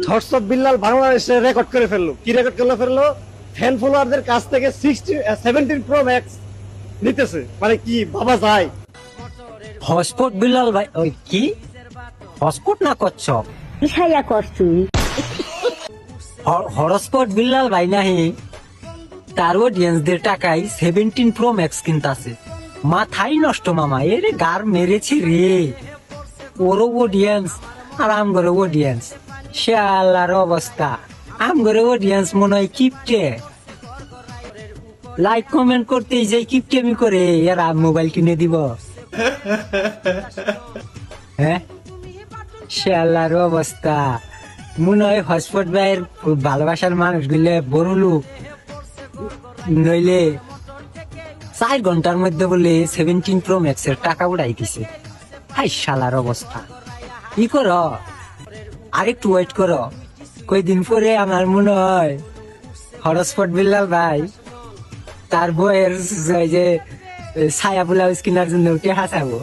Thoughts of Billal বাংলাদেশে record করে ফেললো। কি রেকর্ড করে ফেললো? ফ্যান ফলোয়ারদের কাছ থেকে 17 প্রো ম্যাক্স নিতেছে। মানে কি বাবা যায়? হটস্পট বিল্লাল ভাই, ওই কি হটস্পট না করছ? ইসাইয়া করছুই হটস্পট বিল্লাল ভাই নাহি তার অডিয়েন্সদের টাকায় 17 প্রো ম্যাক্স কিনতাছে। মাথাই নষ্ট মামা, এর গার মেরেছি রে। ওরও অডিয়েন্স আর আমগরে অডিয়েন্স, সে আল্লাহর অবস্থা। আমগরে অডিয়েন্স মনে হয় কিপটে, লাইক কমেন্ট করতেই যে কিপটেমি করে। এরা মোবাইল কিনে দিব? হ্যাঁ, সে আল্লাহর অবস্থা। মনে হয় হটস্পট ভাইয়ের ভালোবাসার মানুষগুলো বড় লোক, নইলে 4 ঘন্টার মধ্যে বলে 17 প্রো ম্যাক্স এর টাকা উড়াই দিছে। হাই শালার অবস্থা। কি করো, আরেকটু ওয়েট করো, কয়দিন পরে আমার মনে হয় হটস্পট বিল্লাল ভাই তার বইয়ের যে ছায়া ব্লাউজ কেনার জন্য উঠে হাসাবো।